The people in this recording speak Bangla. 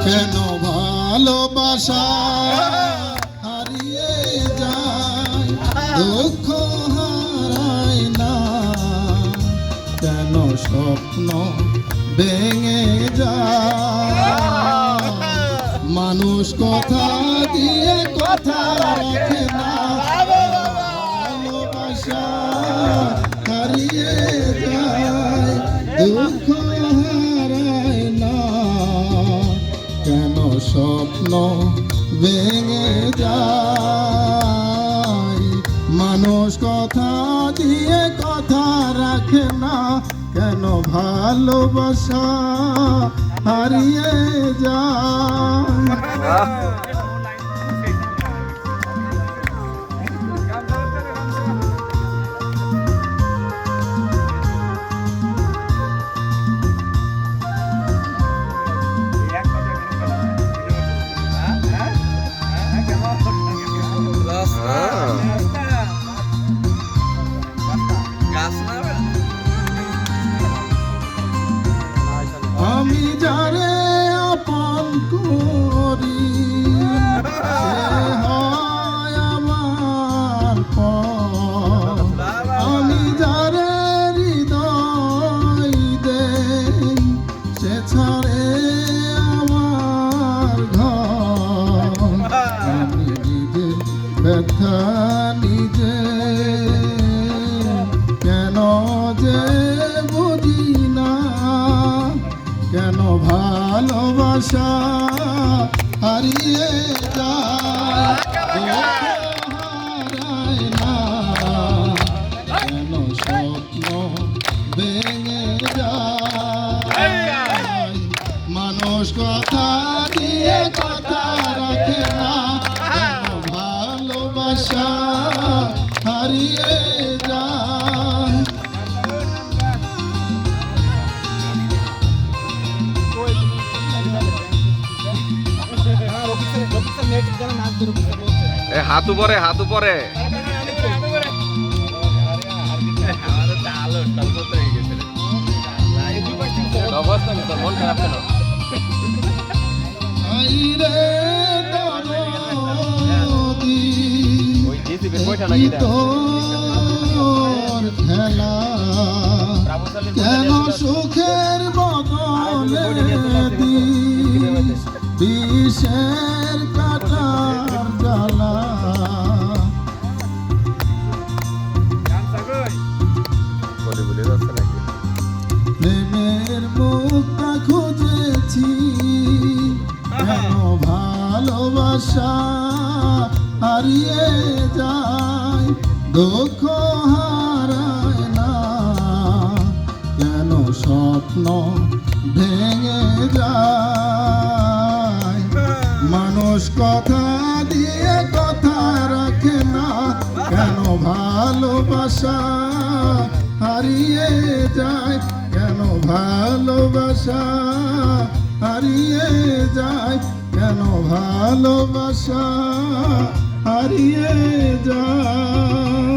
কেন ভালোবাসা হারিয়ে যায়, দুঃখ হারায় না, কেন স্বপ্ন ভেঙে যায়, মানুষ কথা দিয়ে কথা রাখে না, ভালোবাসা হারিয়ে যায়, দুঃখ হারায় না, কেন স্বপ্ন ভেঙে যায়, মানুষ কথা দিয়ে কথা রাখে না, কেন ভালোবাসা হারিয়ে যায়। আমি যারে আপন করি সে হয় আমার পর, আমি যারে হৃদয় দেই সে ছাড়ে আমার ঘর, আমি নিজে ব্যথা নিজে কেন যে বুঝি না, কেন ভালোবাসা হারিয়ে যায়, হারায় না, কেন স্বপ্ন ভেঙে যায়, মানুষ কথা দিয়ে কথা রাখে না, কেন ভালোবাসা হারিয়ে যায়। হাত উপরে, হাত উপরে। মন খারাপ কেন? খেলা কেন সুখের বদলে বিষের কাটার জ্বালা, প্রেমের মুক্তা খুঁজেছি, কেন ভালোবাসা হারিয়ে যায়, দুঃখ হারায় না, কেন স্বপ্ন ভেঙে যায়, মানুষ কথা দিয়ে কথা রাখে না, কেন ভালোবাসা হারিয়ে যায়, কেন ভালোবাসা হারিয়ে যায়, কেন ভালোবাসা হারিয়ে যায়।